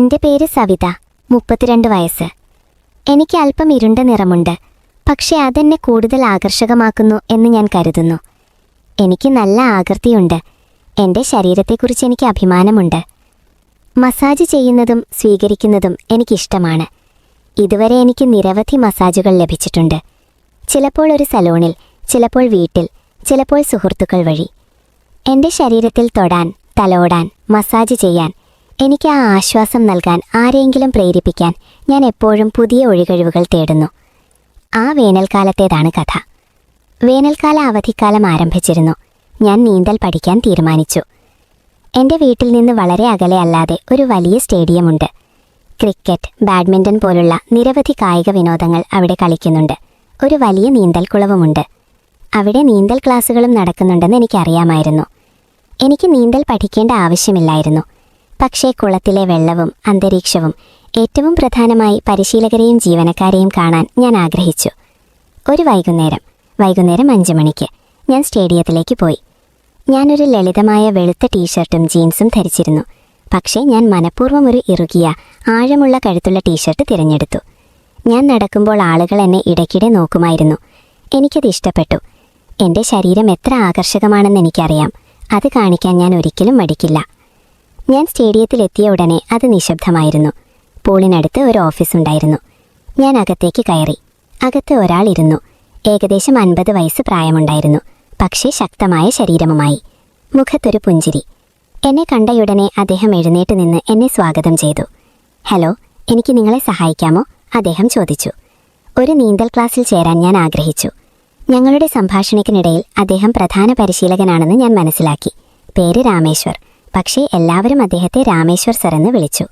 എൻ്റെ പേര് സവിത, 32 വയസ്സ്. എനിക്ക് അല്പം ഇരുണ്ട നിറമുണ്ട്, പക്ഷേ അതെന്നെ കൂടുതൽ ആകർഷകമാക്കുന്നു എന്ന് ഞാൻ കരുതുന്നു. എനിക്ക് നല്ല ആകൃതിയുണ്ട്. എൻ്റെ ശരീരത്തെക്കുറിച്ച് എനിക്ക് അഭിമാനമുണ്ട്. മസാജ് ചെയ്യുന്നതും സ്വീകരിക്കുന്നതും എനിക്കിഷ്ടമാണ്. ഇതുവരെ എനിക്ക് നിരവധി മസാജുകൾ ലഭിച്ചിട്ടുണ്ട്. ചിലപ്പോൾ ഒരു സലൂണിൽ, ചിലപ്പോൾ വീട്ടിൽ, ചിലപ്പോൾ സുഹൃത്തുക്കൾ വഴി. എൻ്റെ ശരീരത്തിൽ തൊടാൻ, തലോടാൻ, മസാജ് ചെയ്യാൻ, എനിക്ക് ആ ആശ്വാസം നൽകാൻ, ആരെയെങ്കിലും പ്രേരിപ്പിക്കാൻ ഞാൻ എപ്പോഴും പുതിയ ഒഴികഴിവുകൾ തേടുന്നു. ആ വേനൽക്കാലത്തേതാണ് കഥ. വേനൽക്കാല അവധിക്കാലം ആരംഭിച്ചിരുന്നു. ഞാൻ നീന്തൽ പഠിക്കാൻ തീരുമാനിച്ചു. എൻ്റെ വീട്ടിൽ നിന്ന് വളരെ അകലെ അല്ലാതെ ഒരു വലിയ സ്റ്റേഡിയമുണ്ട്. ക്രിക്കറ്റ്, ബാഡ്മിൻ്റൺ പോലുള്ള നിരവധി കായിക വിനോദങ്ങൾ അവിടെ കളിക്കുന്നുണ്ട്. ഒരു വലിയ നീന്തൽക്കുളവുമുണ്ട്. അവിടെ നീന്തൽ ക്ലാസ്സുകളും നടക്കുന്നുണ്ടെന്ന് എനിക്കറിയാമായിരുന്നു. എനിക്ക് നീന്തൽ പഠിക്കേണ്ട ആവശ്യമില്ലായിരുന്നു. പക്ഷേ കുളത്തിലെ വെള്ളവും അന്തരീക്ഷവും, ഏറ്റവും പ്രധാനമായി പരിശീലകരെയും ജീവനക്കാരെയും കാണാൻ ഞാൻ ആഗ്രഹിച്ചു. ഒരു വൈകുന്നേരം 5 മണിക്ക് ഞാൻ സ്റ്റേഡിയത്തിലേക്ക് പോയി. ഞാനൊരു ലളിതമായ വെളുത്ത ടീഷർട്ടും ജീൻസും ധരിച്ചിരുന്നു. പക്ഷേ ഞാൻ മനഃപൂർവ്വം ഒരു ഇറുകിയ, ആഴമുള്ള കഴുത്തുള്ള ടീഷർട്ട് തിരഞ്ഞെടുത്തു. ഞാൻ നടക്കുമ്പോൾ ആളുകൾ എന്നെ ഇടയ്ക്കിടെ നോക്കുമായിരുന്നു. എനിക്കത് ഇഷ്ടപ്പെട്ടു. എൻ്റെ ശരീരം എത്ര ആകർഷകമാണെന്ന് എനിക്കറിയാം. അത് കാണിക്കാൻ ഞാൻ ഒരിക്കലും മടിക്കില്ല. ഞാൻ സ്റ്റേഡിയത്തിലെത്തിയ ഉടനെ അത് നിശബ്ദമായിരുന്നു. പൂളിനടുത്ത് ഒരു ഓഫീസുണ്ടായിരുന്നു. ഞാൻ അകത്തേക്ക് കയറി. അകത്ത് ഒരാൾ ഇരുന്നു. ഏകദേശം 50 വയസ്സ് പ്രായമുണ്ടായിരുന്നു. പക്ഷേ ശക്തമായ ശരീരവുമായി. മുഖത്തൊരു പുഞ്ചിരി. എന്നെ കണ്ടയുടനെ അദ്ദേഹം എഴുന്നേറ്റ് നിന്ന് എന്നെ സ്വാഗതം ചെയ്തു. ഹലോ, എനിക്ക് നിങ്ങളെ സഹായിക്കാമോ? അദ്ദേഹം ചോദിച്ചു. ഒരു നീന്തൽ ക്ലാസ്സിൽ ചേരാൻ ഞാൻ ആഗ്രഹിച്ചു. ഞങ്ങളുടെ സംഭാഷണത്തിനിടയിൽ അദ്ദേഹം പ്രധാന പരിശീലകനാണെന്ന് ഞാൻ മനസ്സിലാക്കി. പേര് രാമേശ്വർ. പക്ഷേ എല്ലാവരും അദ്ദേഹത്തെ രാമേശ്വർ സർ എന്ന് വിളിച്ചു.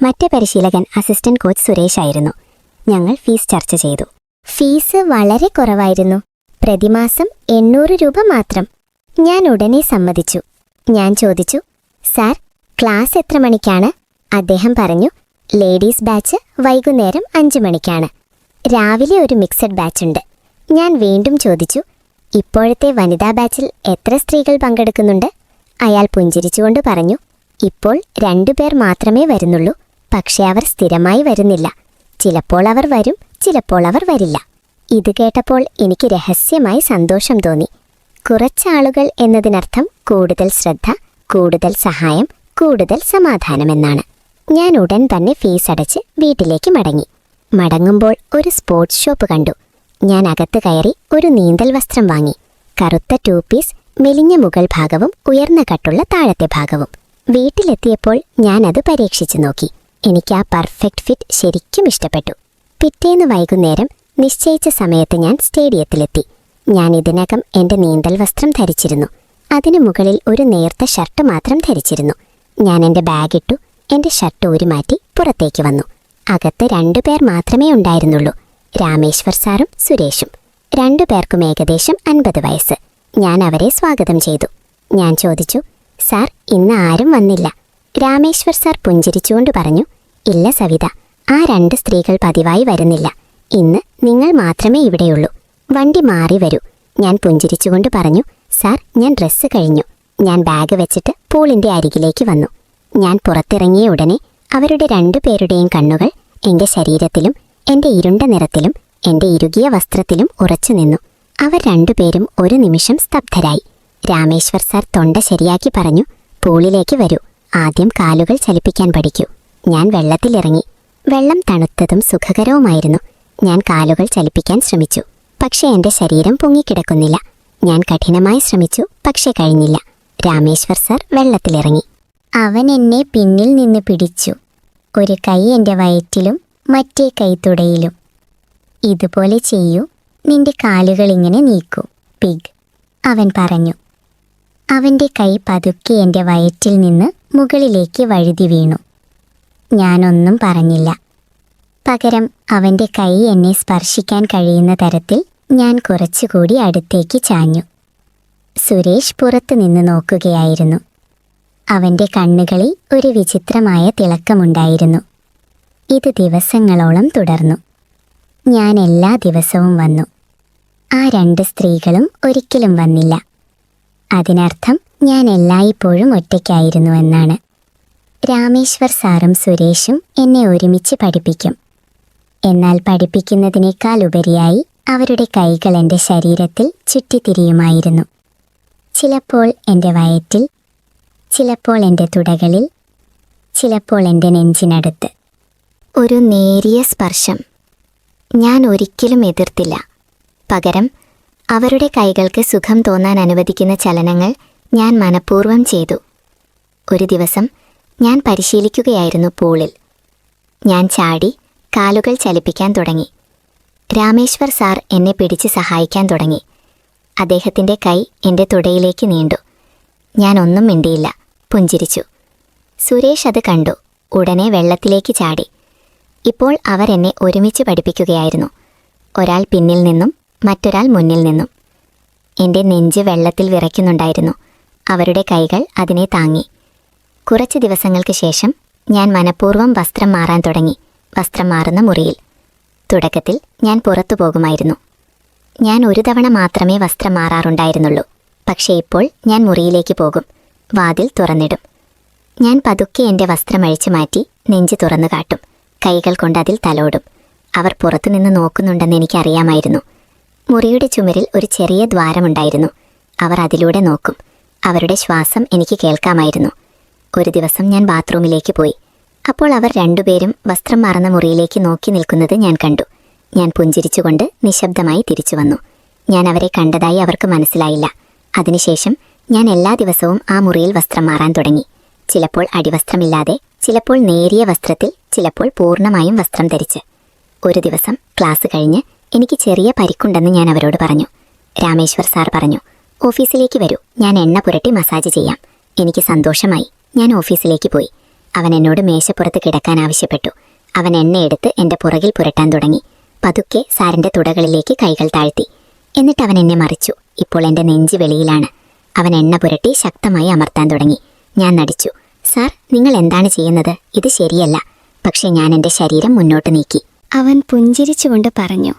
മറ്റേ പരിശീലകൻ അസിസ്റ്റന്റ് കോച്ച് സുരേഷ് ആയിരുന്നു. ഞങ്ങൾ ഫീസ് ചർച്ച ചെയ്തു. ഫീസ് വളരെ കുറവായിരുന്നു. പ്രതിമാസം 800 രൂപ മാത്രം. ഞാൻ ഉടനെ സമ്മതിച്ചു. ഞാൻ ചോദിച്ചു, സാർ, ക്ലാസ് എത്ര മണിക്കാണ്? അദ്ദേഹം പറഞ്ഞു, ലേഡീസ് ബാച്ച് വൈകുന്നേരം 5 മണിക്കാണ്. രാവിലെ ഒരു മിക്സഡ് ബാച്ചുണ്ട്. ഞാൻ വീണ്ടും ചോദിച്ചു, ഇപ്പോഴത്തെ വനിതാ ബാച്ചിൽ എത്ര സ്ത്രീകൾ പങ്കെടുക്കുന്നുണ്ട്? അയാൾ പുഞ്ചിരിച്ചുകൊണ്ട് പറഞ്ഞു, ഇപ്പോൾ 2 പേർ മാത്രമേ വരുന്നുള്ളൂ. പക്ഷേ അവർ സ്ഥിരമായി വരുന്നില്ല. ചിലപ്പോൾ അവർ വരും, ചിലപ്പോൾ അവർ വരില്ല. ഇത് കേട്ടപ്പോൾ എനിക്ക് രഹസ്യമായി സന്തോഷം തോന്നി. കുറച്ചാളുകൾ എന്നതിനർത്ഥം കൂടുതൽ ശ്രദ്ധ, കൂടുതൽ സഹായം, കൂടുതൽ സമാധാനമെന്നാണ്. ഞാൻ ഉടൻ തന്നെ ഫീസ് അടച്ച് വീട്ടിലേക്ക് മടങ്ങി. മടങ്ങുമ്പോൾ ഒരു സ്പോർട്സ് ഷോപ്പ് കണ്ടു. ഞാൻ അകത്ത് കയറി ഒരു നീന്തൽ വസ്ത്രം വാങ്ങി. കറുത്ത 2 പീസ്, മെലിഞ്ഞ മുകൾ ഭാഗവും ഉയർന്ന കട്ടുള്ള താഴത്തെ ഭാഗവും. വീട്ടിലെത്തിയപ്പോൾ ഞാനത് പരീക്ഷിച്ചു നോക്കി. എനിക്ക് ആ പെർഫെക്റ്റ് ഫിറ്റ് ശരിക്കും ഇഷ്ടപ്പെട്ടു. പിറ്റേന്ന് വൈകുന്നേരം നിശ്ചയിച്ച സമയത്ത് ഞാൻ സ്റ്റേഡിയത്തിലെത്തി. ഞാൻ ഇതിനകം എൻ്റെ നീന്തൽ വസ്ത്രം ധരിച്ചിരുന്നു. അതിനു മുകളിൽ ഒരു നേർത്ത ഷർട്ട് മാത്രം ധരിച്ചിരുന്നു. ഞാൻ എൻ്റെ ബാഗിട്ടു. എൻ്റെ ഷർട്ട് ഊരിമാറ്റി പുറത്തേക്ക് വന്നു. അകത്ത് 2 പേർ മാത്രമേ ഉണ്ടായിരുന്നുള്ളൂ. രാമേശ്വർ സാറും സുരേഷും. 2 പേർക്കും ഏകദേശം 50 വയസ്സ്. ഞാൻ അവരെ സ്വാഗതം ചെയ്തു. ഞാൻ ചോദിച്ചു, സാർ, ഇന്ന് ആരും വന്നില്ല? രാമേശ്വർ സാർ പുഞ്ചിരിച്ചുകൊണ്ട് പറഞ്ഞു, ഇല്ല സവിത, ആ 2 സ്ത്രീകൾ പതിവായി വരുന്നില്ല. ഇന്ന് നിങ്ങൾ മാത്രമേ ഇവിടെയുള്ളൂ. വണ്ടി മാറി വരൂ. ഞാൻ പുഞ്ചിരിച്ചുകൊണ്ട് പറഞ്ഞു, സാർ, ഞാൻ ഡ്രസ്സ് കഴിഞ്ഞു. ഞാൻ ബാഗ് വെച്ചിട്ട് പൂളിൻ്റെ അരികിലേക്ക് വന്നു. ഞാൻ പുറത്തിറങ്ങിയ ഉടനെ അവരുടെ 2 പേരുടെയും കണ്ണുകൾ എൻ്റെ ശരീരത്തിലും എൻ്റെ ഇരുണ്ട നിറത്തിലും എൻ്റെ ഇറുകിയ വസ്ത്രത്തിലും ഉറച്ചു നിന്നു. അവർ 2 പേരും ഒരു നിമിഷം സ്തബ്ധരായി. രാമേശ്വർ സാർ തൊണ്ട ശരിയാക്കി പറഞ്ഞു, പൂളിലേക്ക് വരൂ. ആദ്യം കാലുകൾ ചലിപ്പിക്കാൻ പഠിക്കൂ. ഞാൻ വെള്ളത്തിലിറങ്ങി. വെള്ളം തണുത്തതും സുഖകരവുമായിരുന്നു. ഞാൻ കാലുകൾ ചലിപ്പിക്കാൻ ശ്രമിച്ചു. പക്ഷേ എൻ്റെ ശരീരം പൊങ്ങിക്കിടക്കുന്നില്ല. ഞാൻ കഠിനമായി ശ്രമിച്ചു, പക്ഷേ കഴിഞ്ഞില്ല. രാമേശ്വർ സാർ വെള്ളത്തിലിറങ്ങി. അവൻ എന്നെ പിന്നിൽ നിന്ന് പിടിച്ചു. ഒരു കൈ എൻ്റെ വയറ്റിലും മറ്റേ കൈ തുടയിലും. ഇതുപോലെ ചെയ്യൂ, നിന്റെ കാലുകൾ ഇങ്ങനെ നീക്കൂ, പിഗ്, അവൻ പറഞ്ഞു. അവൻ്റെ കൈ പതുക്കെ എൻ്റെ വയറ്റിൽ നിന്ന് മുകളിലേക്ക് വഴുതി വീണു. ഞാനൊന്നും പറഞ്ഞില്ല. പകരം അവൻ്റെ കൈ എന്നെ സ്പർശിക്കാൻ കഴിയുന്ന തരത്തിൽ ഞാൻ കുറച്ചുകൂടി അടുത്തേക്ക് ചാഞ്ഞു. സുരേഷ് പുറത്തു നിന്ന് നോക്കുകയായിരുന്നു. അവൻ്റെ കണ്ണുകളിൽ ഒരു വിചിത്രമായ തിളക്കമുണ്ടായിരുന്നു. ഇത് ദിവസങ്ങളോളം തുടർന്നു. ഞാൻ എല്ലാ ദിവസവും വന്നു. ആ 2 സ്ത്രീകളും ഒരിക്കലും വന്നില്ല. അതിനർത്ഥം ഞാൻ എല്ലായ്പ്പോഴും ഒറ്റയ്ക്കായിരുന്നു എന്നാണ്. രാമേശ്വർ സാറും സുരേഷും എന്നെ ഒരുമിച്ച് പഠിപ്പിക്കും. എന്നാൽ പഠിപ്പിക്കുന്നതിനേക്കാൾ ഉപരിയായി അവരുടെ കൈകൾ എൻ്റെ ശരീരത്തിൽ ചുറ്റിത്തിരിയുമായിരുന്നു. ചിലപ്പോൾ എൻ്റെ വയറ്റിൽ, ചിലപ്പോൾ എൻ്റെ തുടകളിൽ, ചിലപ്പോൾ എൻ്റെ നെഞ്ചിനടുത്ത്. ഒരു നേരിയ സ്പർശം. ഞാൻ ഒരിക്കലും എതിർത്തില്ല. പകരം അവരുടെ കൈകൾക്ക് സുഖം തോന്നാൻ അനുവദിക്കുന്ന ചലനങ്ങൾ ഞാൻ മനഃപൂർവ്വം ചെയ്തു. ഒരു ദിവസം ഞാൻ പരിശീലിക്കുകയായിരുന്നു പൂളിൽ. ഞാൻ ചാടി കാലുകൾ ചലിപ്പിക്കാൻ തുടങ്ങി. രാമേശ്വർ സാർ എന്നെ പിടിച്ച് സഹായിക്കാൻ തുടങ്ങി. അദ്ദേഹത്തിൻ്റെ കൈ എൻ്റെ തുടയിലേക്ക് നീണ്ടു. ഞാൻ ഒന്നും മിണ്ടിയില്ല, പുഞ്ചിരിച്ചു. സുരേഷ് അത് കണ്ടു. ഉടനെ വെള്ളത്തിലേക്ക് ചാടി. ഇപ്പോൾ അവർ എന്നെ ഒരുമിച്ച് പഠിപ്പിക്കുകയായിരുന്നു. ഒരാൾ പിന്നിൽ നിന്നും മറ്റൊരാൾ മുന്നിൽ നിന്നും. എൻ്റെ നെഞ്ച് വെള്ളത്തിൽ വിറയ്ക്കുന്നുണ്ടായിരുന്നു. അവരുടെ കൈകൾ അതിനെ താങ്ങി. കുറച്ച് ദിവസങ്ങൾക്ക് ശേഷം ഞാൻ മനഃപൂർവ്വം വസ്ത്രം മാറാൻ തുടങ്ങി. വസ്ത്രം മാറുന്ന മുറിയിൽ. തുടക്കത്തിൽ ഞാൻ പുറത്തു പോകുമായിരുന്നു. ഞാൻ ഒരു തവണ മാത്രമേ വസ്ത്രം മാറാറുണ്ടായിരുന്നുള്ളൂ. പക്ഷേ ഇപ്പോൾ ഞാൻ മുറിയിലേക്ക് പോകും. വാതിൽ തുറന്നിടും. ഞാൻ പതുക്കെ എൻ്റെ വസ്ത്രം അഴിച്ചു മാറ്റി നെഞ്ച് തുറന്നു കാട്ടും. കൈകൾ കൊണ്ട് അതിൽ തലോടും. അവർ പുറത്തുനിന്ന് നോക്കുന്നുണ്ടെന്ന് എനിക്കറിയാമായിരുന്നു. മുറിയുടെ ചുമരിൽ ഒരു ചെറിയ ദ്വാരമുണ്ടായിരുന്നു. അവർ അതിലൂടെ നോക്കും. അവരുടെ ശ്വാസം എനിക്ക് കേൾക്കാമായിരുന്നു. ഒരു ദിവസം ഞാൻ ബാത്റൂമിലേക്ക് പോയി. അപ്പോൾ അവർ രണ്ടുപേരും വസ്ത്രം മാറുന്ന മുറിയിലേക്ക് നോക്കി നിൽക്കുന്നത് ഞാൻ കണ്ടു. ഞാൻ പുഞ്ചിരിച്ചുകൊണ്ട് നിശബ്ദമായി തിരിച്ചു വന്നു. ഞാൻ അവരെ കണ്ടതായി അവർക്ക് മനസ്സിലായില്ല. അതിനുശേഷം ഞാൻ എല്ലാ ദിവസവും ആ മുറിയിൽ വസ്ത്രം മാറാൻ തുടങ്ങി. ചിലപ്പോൾ അടിവസ്ത്രമില്ലാതെ, ചിലപ്പോൾ നേരിയ വസ്ത്രത്തിൽ, ചിലപ്പോൾ പൂർണ്ണമായും വസ്ത്രം ധരിച്ച്. ഒരു ദിവസം ക്ലാസ് കഴിഞ്ഞ് എനിക്ക് ചെറിയ പരിക്കുണ്ടെന്ന് ഞാൻ അവരോട് പറഞ്ഞു. രാമേശ്വർ സാർ പറഞ്ഞു, ഓഫീസിലേക്ക് വരൂ, ഞാൻ എണ്ണ പുരട്ടി മസാജ് ചെയ്യാം. എനിക്ക് സന്തോഷമായി. ഞാൻ ഓഫീസിലേക്ക് പോയി. അവൻ എന്നോട് മേശപ്പുറത്ത് കിടക്കാൻ ആവശ്യപ്പെട്ടു. അവൻ എണ്ണയെടുത്ത് എൻ്റെ പുറകിൽ പുരട്ടാൻ തുടങ്ങി. പതുക്കെ സാറിൻ്റെ തുടകളിലേക്ക് കൈകൾ താഴ്ത്തി. എന്നിട്ട് അവൻ എന്നെ മറിച്ചു. ഇപ്പോൾ എൻ്റെ നെഞ്ച് വെളിയിലാണ്. അവൻ എണ്ണ പുരട്ടി ശക്തമായി അമർത്താൻ തുടങ്ങി. ഞാൻ നടിച്ചു. സാർ, നിങ്ങൾ എന്താണ് ചെയ്യുന്നത്? ഇത് ശരിയല്ല. പക്ഷേ ഞാൻ എൻ്റെ ശരീരം മുന്നോട്ട് നീക്കി. അവൻ പുഞ്ചിരിച്ചുകൊണ്ട് പറഞ്ഞു,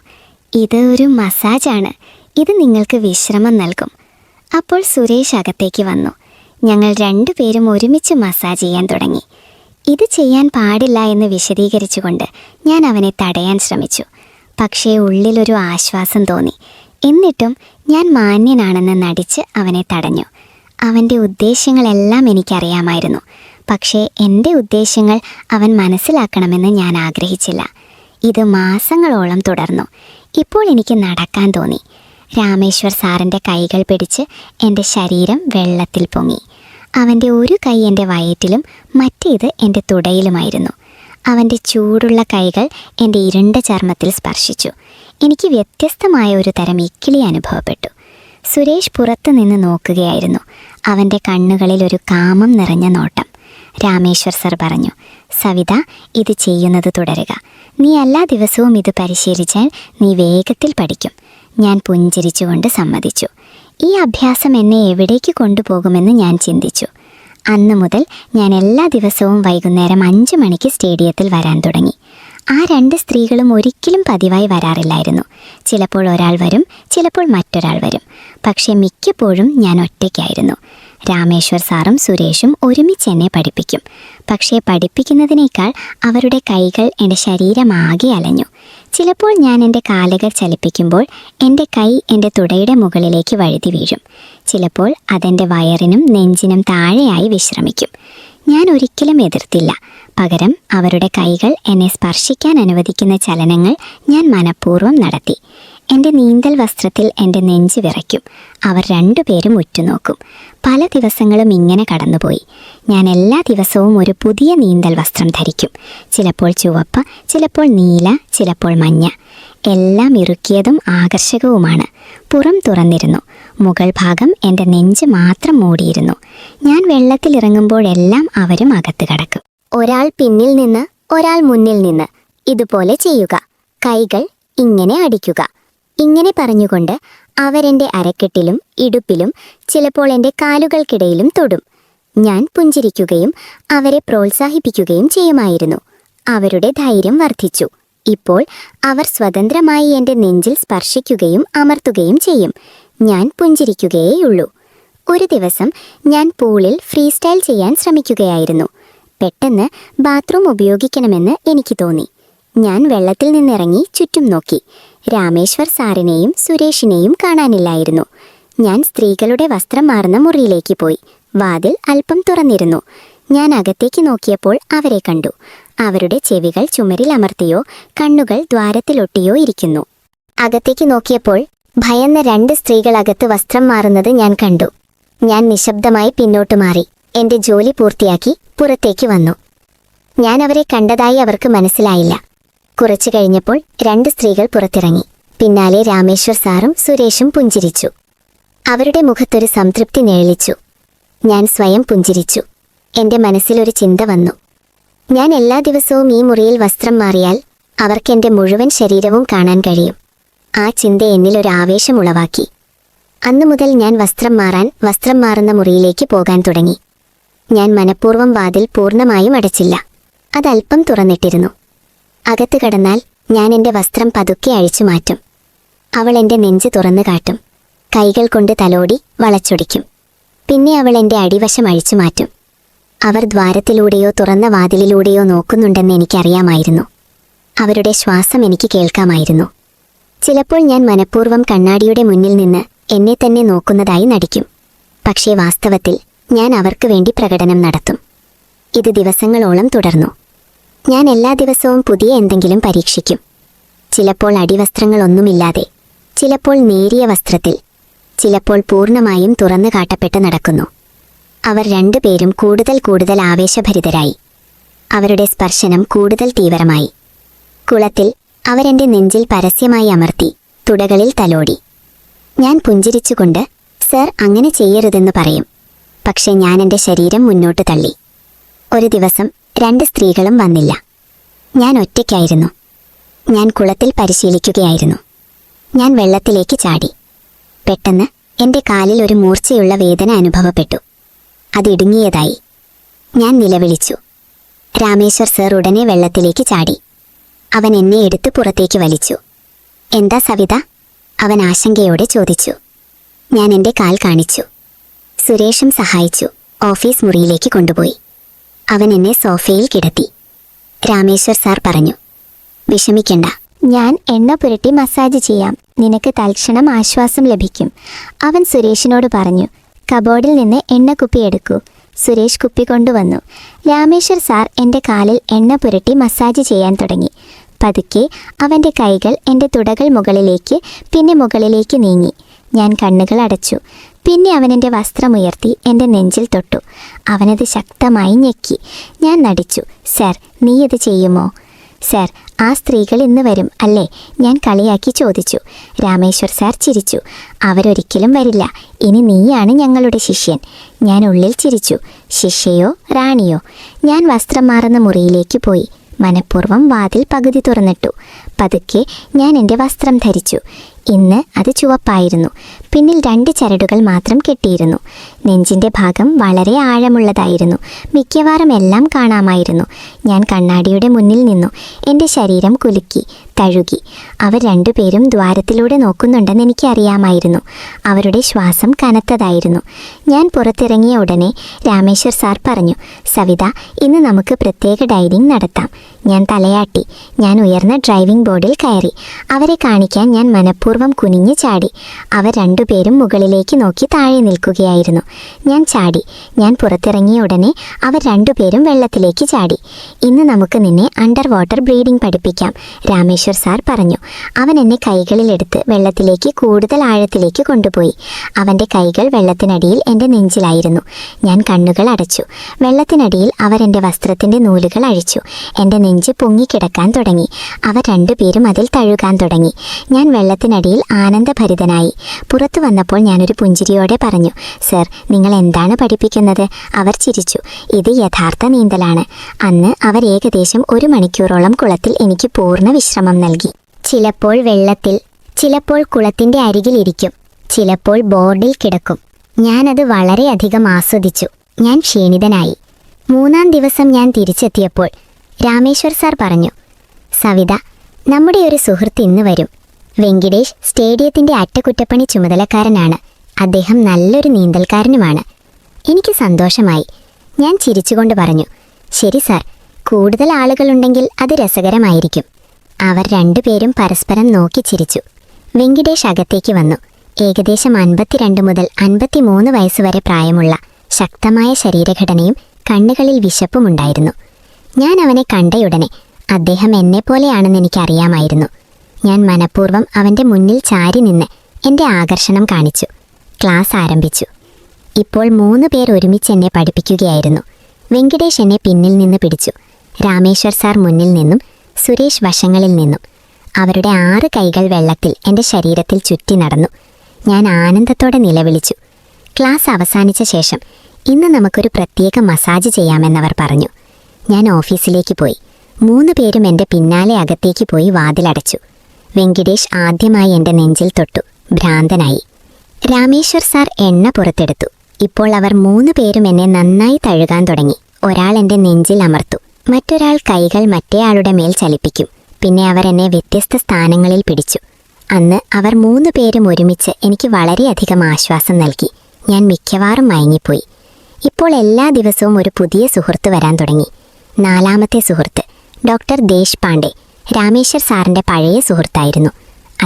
ഇത് ഒരു മസാജാണ്. ഇത് നിങ്ങൾക്ക് വിശ്രമം നൽകും. അപ്പോൾ സുരേഷ് അകത്തേക്ക് വന്നു. ഞങ്ങൾ രണ്ടുപേരും ഒരുമിച്ച് മസാജ് ചെയ്യാൻ തുടങ്ങി. ഇത് ചെയ്യാൻ പാടില്ല എന്ന് വിശദീകരിച്ചുകൊണ്ട് ഞാൻ അവനെ തടയാൻ ശ്രമിച്ചു. പക്ഷേ ഉള്ളിലൊരു ആശ്വാസം തോന്നി. എന്നിട്ടും ഞാൻ മാന്യനാണെന്ന് നടിച്ച് അവനെ തടഞ്ഞു. അവൻ്റെ ഉദ്ദേശ്യങ്ങളെല്ലാം എനിക്കറിയാമായിരുന്നു. പക്ഷേ എൻ്റെ ഉദ്ദേശ്യങ്ങൾ അവൻ മനസ്സിലാക്കണമെന്ന് ഞാൻ ആഗ്രഹിച്ചില്ല. ഇത് മാസങ്ങളോളം തുടർന്നു. ഇപ്പോൾ എനിക്ക് നടക്കാൻ തോന്നി. രാമേശ്വർ സാറിൻ്റെ കൈകൾ പിടിച്ച് എൻ്റെ ശരീരം വെള്ളത്തിൽ പൊങ്ങി. അവൻ്റെ ഒരു കൈ എൻ്റെ വയറ്റിലും മറ്റേത് എൻ്റെ തുടയിലുമായിരുന്നു. അവൻ്റെ ചൂടുള്ള കൈകൾ എൻ്റെ ഇരുണ്ട ചർമ്മത്തിൽ സ്പർശിച്ചു. എനിക്ക് വ്യത്യസ്തമായ ഒരു തരം ഇക്കിളി അനുഭവപ്പെട്ടു. സുരേഷ് പുറത്തു നിന്ന് നോക്കുകയായിരുന്നു. അവൻ്റെ കണ്ണുകളിൽ ഒരു കാമം നിറഞ്ഞ നോട്ടം. രാമേശ്വർ സർ പറഞ്ഞു, സവിത, ഇത് ചെയ്യുന്നത് തുടരുക. നീ എല്ലാ ദിവസവും ഇത് പരിശീലിച്ചാൽ നീ വേഗത്തിൽ പഠിക്കും. ഞാൻ പുഞ്ചിരിച്ചുകൊണ്ട് സമ്മതിച്ചു. ഈ അഭ്യാസം എന്നെ എവിടേക്ക് കൊണ്ടുപോകുമെന്ന് ഞാൻ ചിന്തിച്ചു. അന്നു മുതൽ ഞാൻ എല്ലാ ദിവസവും വൈകുന്നേരം 5 മണിക്ക് സ്റ്റേഡിയത്തിൽ വരാൻ തുടങ്ങി. ആ 2 സ്ത്രീകളും ഒരിക്കലും പതിവായി വരാറില്ലായിരുന്നു. ചിലപ്പോൾ ഒരാൾ വരും, ചിലപ്പോൾ മറ്റൊരാൾ വരും. പക്ഷേ മിക്കപ്പോഴും ഞാൻ ഒറ്റയ്ക്കായിരുന്നു. രാമേശ്വർ സാറും സുരേഷും ഒരുമിച്ച് എന്നെ പഠിപ്പിക്കും. പക്ഷേ പഠിപ്പിക്കുന്നതിനേക്കാൾ അവരുടെ കൈകൾ എൻ്റെ ശരീരമാകെ അലഞ്ഞു. ചിലപ്പോൾ ഞാൻ എൻ്റെ കാലുകൾ ചലിപ്പിക്കുമ്പോൾ എൻ്റെ കൈ എൻ്റെ തുടയുടെ മുകളിലേക്ക് വഴുതി വീഴും. ചിലപ്പോൾ അതെൻ്റെ വയറിനും നെഞ്ചിനും താഴെയായി വിശ്രമിക്കും. ഞാൻ ഒരിക്കലും എതിർത്തില്ല. പകരം അവരുടെ കൈകൾ എന്നെ സ്പർശിക്കാൻ അനുവദിക്കുന്ന ചലനങ്ങൾ ഞാൻ മനഃപൂർവ്വം നടത്തി. എൻ്റെ നീന്തൽ വസ്ത്രത്തിൽ എൻ്റെ നെഞ്ച് വിറയ്ക്കും. അവർ രണ്ടുപേരും ഉറ്റുനോക്കും. പല ദിവസങ്ങളും ഇങ്ങനെ കടന്നുപോയി. ഞാൻ എല്ലാ ദിവസവും ഒരു പുതിയ നീന്തൽ വസ്ത്രം ധരിക്കും. ചിലപ്പോൾ ചുവപ്പ്, ചിലപ്പോൾ നീല, ചിലപ്പോൾ മഞ്ഞ. എല്ലാം ഇറുക്കിയതും ആകർഷകവുമാണ്. പുറം തുറന്നിരുന്നു. മുകൾ ഭാഗം എൻ്റെ നെഞ്ച് മാത്രം മൂടിയിരുന്നു. ഞാൻ വെള്ളത്തിലിറങ്ങുമ്പോഴെല്ലാം അവരും അകത്ത് കടക്കും. ഒരാൾ പിന്നിൽ നിന്ന്, ഒരാൾ മുന്നിൽ നിന്ന്. ഇതുപോലെ ചെയ്യുക. കൈകൾ ഇങ്ങനെ അടിക്കുക. ഇങ്ങനെ പറഞ്ഞുകൊണ്ട് അവരെൻ്റെ അരക്കെട്ടിലും ഇടുപ്പിലും ചിലപ്പോൾ എൻ്റെ കാലുകൾക്കിടയിലും തൊടും. ഞാൻ പുഞ്ചിരിക്കുകയും അവരെ പ്രോത്സാഹിപ്പിക്കുകയും ചെയ്യുമായിരുന്നു. അവരുടെ ധൈര്യം വർദ്ധിച്ചു. ഇപ്പോൾ അവർ സ്വതന്ത്രമായി എൻ്റെ നെഞ്ചിൽ സ്പർശിക്കുകയും അമർത്തുകയും ചെയ്യും. ഞാൻ പുഞ്ചിരിക്കുകയേയുള്ളൂ. ഒരു ദിവസം ഞാൻ പൂളിൽ ഫ്രീ സ്റ്റൈൽ ചെയ്യാൻ ശ്രമിക്കുകയായിരുന്നു. പെട്ടെന്ന് ബാത്റൂം ഉപയോഗിക്കണമെന്ന് എനിക്ക് തോന്നി. ഞാൻ വെള്ളത്തിൽ നിന്നിറങ്ങി ചുറ്റും നോക്കി. രാമേശ്വർ സാറിനെയും സുരേഷിനെയും കാണാനില്ലായിരുന്നു. ഞാൻ സ്ത്രീകളുടെ വസ്ത്രം മാറുന്ന മുറിയിലേക്ക് പോയി. വാതിൽ അല്പം തുറന്നിരുന്നു. ഞാൻ അകത്തേക്ക് നോക്കിയപ്പോൾ അവരെ കണ്ടു. അവരുടെ ചെവികൾ ചുമരിൽ അമർത്തിയോ കണ്ണുകൾ ദ്വാരത്തിലൊട്ടിയോ ഇരിക്കുന്നു. അകത്തേക്ക് നോക്കിയപ്പോൾ ഭയന്ന 2 സ്ത്രീകൾ അകത്ത് വസ്ത്രം മാറുന്നത് ഞാൻ കണ്ടു. ഞാൻ നിശബ്ദമായി പിന്നോട്ട് മാറി എന്റെ ജോലി പൂർത്തിയാക്കി പുറത്തേക്ക് വന്നു. ഞാൻ അവരെ കണ്ടതായി അവർക്ക് മനസ്സിലായില്ല. കുറച്ചു കഴിഞ്ഞപ്പോൾ 2 സ്ത്രീകൾ പുറത്തിറങ്ങി. പിന്നാലെ രാമേശ്വർ സാറും സുരേഷും പുഞ്ചിരിച്ചു. അവരുടെ മുഖത്തൊരു സംതൃപ്തി നിഴലിച്ചു. ഞാൻ സ്വയം പുഞ്ചിരിച്ചു. എന്റെ മനസ്സിലൊരു ചിന്ത വന്നു. ഞാൻ എല്ലാ ദിവസവും ഈ മുറിയിൽ വസ്ത്രം മാറിയാൽ അവർക്കെന്റെ മുഴുവൻ ശരീരവും കാണാൻ കഴിയും. ആ ചിന്ത എന്നിലൊരു ആവേശം ഉളവാക്കി. അന്നു മുതൽ ഞാൻ വസ്ത്രം മാറുന്ന മുറിയിലേക്ക് പോകാൻ തുടങ്ങി. ഞാൻ മനഃപൂർവ്വം വാതിൽ പൂർണ്ണമായും അടച്ചില്ല. അതല്പം തുറന്നിട്ടിരുന്നു. അകത്ത് കടന്നാൽ ഞാൻ എന്റെ വസ്ത്രം പതുക്കെ അഴിച്ചു മാറ്റും. അവൾ എന്റെ നെഞ്ച് തുറന്നു കാട്ടും. കൈകൾ കൊണ്ട് തലോടി വളച്ചൊടിക്കും. പിന്നെ അവൾ എന്റെ അടിവശം അഴിച്ചു മാറ്റും. അവർ ദ്വാരത്തിലൂടെയോ തുറന്ന വാതിലിലൂടെയോ നോക്കുന്നുണ്ടെന്ന് എനിക്കറിയാമായിരുന്നു. അവരുടെ ശ്വാസം എനിക്ക് കേൾക്കാമായിരുന്നു. ചിലപ്പോൾ ഞാൻ മനഃപൂർവ്വം കണ്ണാടിയുടെ മുന്നിൽ നിന്ന് എന്നെ തന്നെ നോക്കുന്നതായി നടിക്കും. പക്ഷേ വാസ്തവത്തിൽ ഞാൻ അവർക്ക് വേണ്ടി പ്രകടനം നടത്തും. ഇത് ദിവസങ്ങളോളം തുടർന്നു. ഞാൻ എല്ലാ ദിവസവും പുതിയ എന്തെങ്കിലും പരീക്ഷിക്കും. ചിലപ്പോൾ അടിവസ്ത്രങ്ങളൊന്നുമില്ലാതെ, ചിലപ്പോൾ നേരിയ വസ്ത്രത്തിൽ, ചിലപ്പോൾ പൂർണ്ണമായും തുറന്നു കാട്ടപ്പെട്ട് നടക്കുന്നു. അവർ 2 പേരും കൂടുതൽ ആവേശഭരിതരായി. അവരുടെ സ്പർശനം കൂടുതൽ തീവ്രമായി. കുളത്തിൽ അവരെന്റെ നെഞ്ചിൽ പരസ്യമായി അമർത്തി തുടകളിൽ തലോടി. ഞാൻ പുഞ്ചിരിച്ചുകൊണ്ട് സർ അങ്ങനെ ചെയ്യരുതെന്ന് പറയും. പക്ഷെ ഞാൻ എന്റെ ശരീരം മുന്നോട്ട് തള്ളി. ഒരു ദിവസം 2 സ്ത്രീകളും വന്നില്ല. ഞാൻ ഒറ്റയ്ക്കായിരുന്നു. ഞാൻ കുളത്തിൽ പരിശീലിക്കുകയായിരുന്നു. ഞാൻ വെള്ളത്തിലേക്ക് ചാടി. പെട്ടെന്ന് എന്റെ കാലിൽ ഒരു മൂർച്ചയുള്ള വേദന അനുഭവപ്പെട്ടു. അതിടുങ്ങിയതായി. ഞാൻ നിലവിളിച്ചു. രാമേശ്വർ സർ ഉടനെ വെള്ളത്തിലേക്ക് ചാടി. അവൻ എന്നെ എടുത്ത് പുറത്തേക്ക് വലിച്ചു. എന്താ സവിത? അവൻ ആശങ്കയോടെ ചോദിച്ചു. ഞാൻ എന്റെ കാൽ കാണിച്ചു. സുരേഷും സഹായിച്ചു. ഓഫീസ് മുറിയിലേക്ക് കൊണ്ടുപോയി. അവൻ എന്നെ സോഫയിൽ കിടത്തി. രാമേശ്വർ സാർ പറഞ്ഞു, വിഷമിക്കണ്ട, ഞാൻ എണ്ണ പുരട്ടി മസാജ് ചെയ്യാം. നിനക്ക് തൽക്ഷണം ആശ്വാസം ലഭിക്കും. അവൻ സുരേഷിനോട് പറഞ്ഞു. കബോർഡിൽ നിന്ന് എണ്ണക്കുപ്പി എടുക്കൂ. സുരേഷ് കുപ്പി കൊണ്ടുവന്നു. രാമേശ്വർ സാർ എൻ്റെ കാലിൽ എണ്ണ പുരട്ടി മസാജ് ചെയ്യാൻ തുടങ്ങി. പതുക്കെ അവൻ്റെ കൈകൾ എൻ്റെ തുടകൾ മുകളിലേക്ക് പിന്നെ മുകളിലേക്ക് നീങ്ങി. ഞാൻ കണ്ണുകൾ അടച്ചു. പിന്നെ അവൻ എൻ്റെ വസ്ത്രമുയർത്തി എൻ്റെ നെഞ്ചിൽ തൊട്ടു. അവനത് ശക്തമായി ഞെക്കി. ഞാൻ നടിച്ചു. സർ, നീ ഇത് ചെയ്യുമോ? സർ, ആ സ്ത്രീകൾ ഇന്ന് വരും അല്ലേ? ഞാൻ കളിയാക്കി ചോദിച്ചു. രാമേശ്വർ സാർ ചിരിച്ചു. അവരൊരിക്കലും വരില്ല. ഇനി നീയാണ് ഞങ്ങളുടെ ശിഷ്യൻ. ഞാൻ ഉള്ളിൽ ചിരിച്ചു. ശിഷ്യയോ റാണിയോ? ഞാൻ വസ്ത്രം മാറുന്ന മുറിയിലേക്ക് പോയി. മനഃപൂർവ്വം വാതിൽ പകുതി തുറന്നിട്ടു. പതുക്കെ ഞാൻ എൻ്റെ വസ്ത്രം ധരിച്ചു. ഇന്ന് അത് ചുവപ്പായിരുന്നു. പിന്നിൽ 2 ചരടുകൾ മാത്രം കെട്ടിയിരുന്നു. നെഞ്ചിൻ്റെ ഭാഗം വളരെ ആഴമുള്ളതായിരുന്നു. മിക്കവാറും എല്ലാം കാണാമായിരുന്നു. ഞാൻ കണ്ണാടിയുടെ മുന്നിൽ നിന്നു. എൻ്റെ ശരീരം കുലുക്കി തഴുകി. അവർ 2 പേരും ദ്വാരത്തിലൂടെ നോക്കുന്നുണ്ടെന്ന് എനിക്കറിയാമായിരുന്നു. അവരുടെ ശ്വാസം കനത്തതായിരുന്നു. ഞാൻ പുറത്തിറങ്ങിയ ഉടനെ രാമേശ്വർ സാർ പറഞ്ഞു, സവിത, ഇന്ന് നമുക്ക് പ്രത്യേക ഡൈവിംഗ് നടത്താം. ഞാൻ തലയാട്ടി. ഞാൻ ഉയർന്ന ഡ്രൈവിംഗ് ബോർഡിൽ കയറി. അവരെ കാണിക്കാൻ ഞാൻ മനഃപൂർവ്വം കുനിഞ്ഞു ചാടി. അവർ 2 പേരും മുകളിലേക്ക് നോക്കി താഴെ നിൽക്കുകയായിരുന്നു. ഞാൻ ചാടി. ഞാൻ പുറത്തിറങ്ങിയ ഉടനെ അവർ 2 പേരും വെള്ളത്തിലേക്ക് ചാടി. ഇന്ന് നമുക്ക് നിന്നെ അണ്ടർ വാട്ടർ ബ്രീഡിംഗ് പഠിപ്പിക്കാം, രാമേശ്വർ സാർ പറഞ്ഞു. അവൻ എന്നെ കൈകളിലെടുത്ത് വെള്ളത്തിലേക്ക് കൂടുതൽ ആഴത്തിലേക്ക് കൊണ്ടുപോയി. അവൻ്റെ കൈകൾ വെള്ളത്തിനടിയിൽ എൻ്റെ നെഞ്ചിലായിരുന്നു. ഞാൻ കണ്ണുകൾ അടച്ചു. വെള്ളത്തിനടിയിൽ അവർ എൻ്റെ വസ്ത്രത്തിൻ്റെ നൂലുകൾ അഴിച്ചു. എൻ്റെ നെഞ്ച് പൊങ്ങിക്കിടക്കാൻ തുടങ്ങി. അവർ 2 പേരും അതിൽ തഴുകാൻ തുടങ്ങി. ഞാൻ വെള്ളത്തിനടിയിൽ ആനന്ദഭരിതനായി. പുറത്തു വന്നപ്പോൾ ഞാനൊരു പുഞ്ചിരിയോടെ പറഞ്ഞു, സർ, നിങ്ങൾ എന്താണ് പഠിപ്പിക്കുന്നത്? അവർ ചിരിച്ചു. ഇത് യഥാർത്ഥ നീന്തലാണ്. അന്ന് അവർ ഏകദേശം 1 മണിക്കൂറോളം കുളത്തിൽ എനിക്ക് പൂർണ്ണ വിശ്രമം നൽകി. ചിലപ്പോൾ വെള്ളത്തിൽ, ചിലപ്പോൾ കുളത്തിൻ്റെ അരികിലിരിക്കും, ചിലപ്പോൾ ബോർഡിൽ കിടക്കും. ഞാനത് വളരെയധികം ആസ്വദിച്ചു. ഞാൻ ക്ഷീണിതനായി. 3-ാം ദിവസം ഞാൻ തിരിച്ചെത്തിയപ്പോൾ രാമേശ്വർ സാർ പറഞ്ഞു, സവിത, നമ്മുടെ ഒരു സുഹൃത്ത് ഇന്ന് വരും. വെങ്കിടേഷ് സ്റ്റേഡിയത്തിൻ്റെ അറ്റകുറ്റപ്പണി ചുമതലക്കാരനാണ്. അദ്ദേഹം നല്ലൊരു നീന്തൽക്കാരനുമാണ്. എനിക്ക് സന്തോഷമായി. ഞാൻ ചിരിച്ചുകൊണ്ട് പറഞ്ഞു, ശരി സാർ, കൂടുതൽ ആളുകളുണ്ടെങ്കിൽ അത് രസകരമായിരിക്കും. അവർ രണ്ടുപേരും പരസ്പരം നോക്കി ചിരിച്ചു. വെങ്കിടേഷ് അകത്തേക്ക് വന്നു. ഏകദേശം 52 മുതൽ 53 വയസ്സുവരെ പ്രായമുള്ള ശക്തമായ ശരീരഘടനയും കണ്ണുകളിൽ വിശപ്പുമുണ്ടായിരുന്നു. ഞാൻ അവനെ കണ്ടയുടനെ അദ്ദേഹം എന്നെപ്പോലെയാണെന്ന് എനിക്കറിയാമായിരുന്നു. ഞാൻ മനഃപൂർവ്വം അവൻ്റെ മുന്നിൽ ചാരി നിന്ന് എൻ്റെ ആകർഷണം കാണിച്ചു. ക്ലാസ് ആരംഭിച്ചു. ഇപ്പോൾ 3 പേർ ഒരുമിച്ച് എന്നെ പഠിപ്പിക്കുകയായിരുന്നു. വെങ്കിടേഷ് എന്നെ പിന്നിൽ നിന്ന് പിടിച്ചു. രാമേശ്വർ സാർ മുന്നിൽ നിന്നും സുരേഷ് വശങ്ങളിൽ നിന്നും. അവരുടെ 6 കൈകൾ വെള്ളത്തിൽ എൻ്റെ ശരീരത്തിൽ ചുറ്റി നടന്നു. ഞാൻ ആനന്ദത്തോടെ നിലവിളിച്ചു. ക്ലാസ് അവസാനിച്ച ശേഷം ഇന്ന് നമുക്കൊരു പ്രത്യേക മസാജ് ചെയ്യാമെന്നവർ പറഞ്ഞു. ഞാൻ ഓഫീസിലേക്ക് പോയി. 3 പേരും എൻ്റെ പിന്നാലെ അകത്തേക്ക് പോയി വാതിലടച്ചു. വെങ്കിടേഷ് ആദ്യമായി എൻ്റെ നെഞ്ചിൽ തൊട്ടു. ഭ്രാന്തനായി. രാമേശ്വർ സാർ എണ്ണ പുറത്തെടുത്തു. ഇപ്പോൾ അവർ 3 പേരും എന്നെ നന്നായി തഴുകാൻ തുടങ്ങി. ഒരാൾ എൻ്റെ നെഞ്ചിൽ അമർത്തു. മറ്റൊരാൾ കൈകൾ മറ്റേയാളുടെ മേൽ ചലിപ്പിക്കും. പിന്നെ അവർ എന്നെ വ്യത്യസ്ത സ്ഥാനങ്ങളിൽ പിടിച്ചു. അന്ന് അവർ 3 പേരും ഒരുമിച്ച് എനിക്ക് വളരെയധികം ആശ്വാസം നൽകി. ഞാൻ മിക്കവാറും മയങ്ങിപ്പോയി. ഇപ്പോൾ എല്ലാ ദിവസവും ഒരു പുതിയ സുഹൃത്ത് വരാൻ തുടങ്ങി. 4ാമത്തെ സുഹൃത്ത് ഡോക്ടർ ദേശ്പാണ്ഡെ രാമേശ്വർ സാറിൻ്റെ പഴയ സുഹൃത്തായിരുന്നു.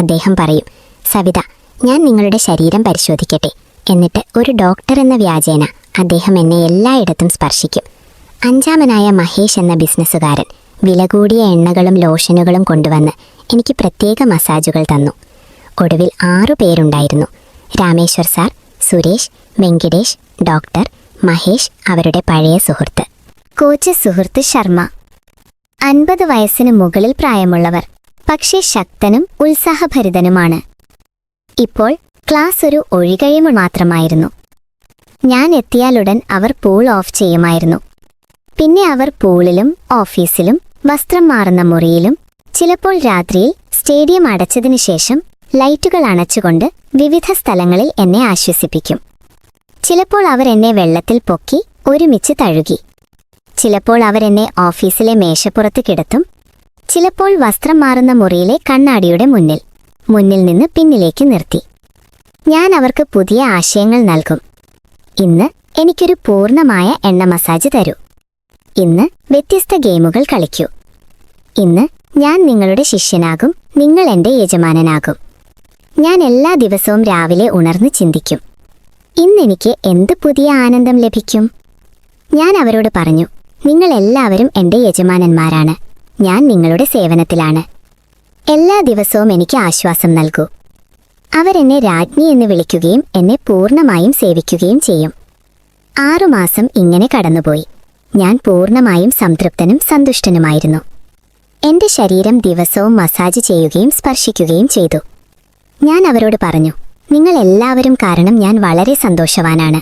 അദ്ദേഹം പറയും, സവിത, ഞാൻ നിങ്ങളുടെ ശരീരം പരിശോധിക്കട്ടെ. എന്നിട്ട് ഒരു ഡോക്ടർ എന്ന വ്യാജേന അദ്ദേഹം എന്നെ എല്ലായിടത്തും സ്പർശിക്കും. 5ാമനായ മഹേഷ് എന്ന ബിസിനസ്സുകാരൻ വില കൂടിയ എണ്ണകളും ലോഷനുകളും കൊണ്ടുവന്ന് എനിക്ക് പ്രത്യേക മസാജുകൾ തന്നു. ഒടുവിൽ 6 പേരുണ്ടായിരുന്നു. രാമേശ്വർ സാർ, സുരേഷ്, വെങ്കിടേഷ്, ഡോക്ടർ, മഹേഷ്, അവരുടെ പഴയ സുഹൃത്ത്. കോച്ച് സുഹൃത്ത് ശർമ്മ. 50 വയസ്സിന് മുകളിൽ പ്രായമുള്ളവർ, പക്ഷേ ശക്തനും ഉത്സാഹഭരിതനുമാണ്. ഇപ്പോൾ ക്ലാസ് ഒരു ഒഴികഴിവ് മാത്രമായിരുന്നു. ഞാൻ എത്തിയാലുടൻ അവർ പൂൾ ഓഫ് ചെയ്യുമായിരുന്നു. പിന്നെ അവർ പൂളിലും ഓഫീസിലും വസ്ത്രം മാറുന്ന മുറിയിലും ചിലപ്പോൾ രാത്രിയിൽ സ്റ്റേഡിയം അടച്ചതിനു ശേഷം ലൈറ്റുകൾ അണച്ചുകൊണ്ട് വിവിധ സ്ഥലങ്ങളിൽ എന്നെ ആശ്വസിപ്പിക്കും. ചിലപ്പോൾ അവർ എന്നെ വെള്ളത്തിൽ പൊക്കി ഒരുമിച്ച് തഴുകി. ചിലപ്പോൾ അവരെന്നെ ഓഫീസിലെ മേശപ്പുറത്ത് കിടത്തും. ചിലപ്പോൾ വസ്ത്രം മാറുന്ന മുറിയിലെ കണ്ണാടിയുടെ മുന്നിൽ നിന്ന് പിന്നിലേക്ക് നിർത്തി. ഞാൻ അവർക്ക് പുതിയ ആശയങ്ങൾ നൽകും. ഇന്ന് എനിക്കൊരു പൂർണ്ണമായ എണ്ണ മസാജ് തരൂ. ഇന്ന് വ്യത്യസ്ത ഗെയിമുകൾ കളിക്കൂ. ഇന്ന് ഞാൻ നിങ്ങളുടെ ശിഷ്യനാകും, നിങ്ങൾ എൻ്റെ യജമാനനാകും. ഞാൻ എല്ലാ ദിവസവും രാവിലെ ഉണർന്ന് ചിന്തിക്കും, ഇന്നെനിക്ക് എന്ത് പുതിയ ആനന്ദം ലഭിക്കും. ഞാൻ അവരോട് പറഞ്ഞു, നിങ്ങളെല്ലാവരും എൻ്റെ യജമാനന്മാരാണ്. ഞാൻ നിങ്ങളുടെ സേവനത്തിലാണ്. എല്ലാ ദിവസവും എനിക്ക് ആശ്വാസം നൽകൂ. അവരെന്നെ രാജ്ഞി എന്ന് വിളിക്കുകയും എന്നെ പൂർണ്ണമായും സേവിക്കുകയും ചെയ്യും. 6 മാസം ഇങ്ങനെ കടന്നുപോയി. ഞാൻ പൂർണ്ണമായും സംതൃപ്തനും സന്തുഷ്ടനുമായിരുന്നു. എൻ്റെ ശരീരം ദിവസവും മസാജ് ചെയ്യുകയും സ്പർശിക്കുകയും ചെയ്തു. ഞാൻ അവരോട് പറഞ്ഞു, നിങ്ങളെല്ലാവരും കാരണം ഞാൻ വളരെ സന്തോഷവാനാണ്.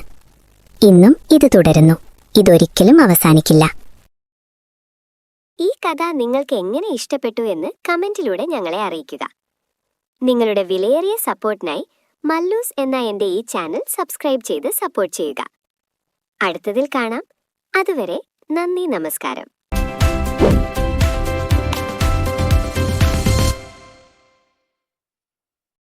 ഇന്നും ഇത് തുടരുന്നു. ഇതൊരിക്കലും അവസാനിക്കില്ല. ഈ കഥ നിങ്ങൾക്ക് എങ്ങനെ ഇഷ്ടപ്പെട്ടു എന്ന് കമന്റിലൂടെ ഞങ്ങളെ അറിയിക്കുക. നിങ്ങളുടെ വിലയേറിയ സപ്പോർട്ടിനായി മല്ലൂസ് എന്ന എൻ്റെ ഈ ചാനൽ സബ്സ്ക്രൈബ് ചെയ്ത് സപ്പോർട്ട് ചെയ്യുക. അടുത്തതിൽ കാണാം. അതുവരെ നന്ദി, നമസ്കാരം.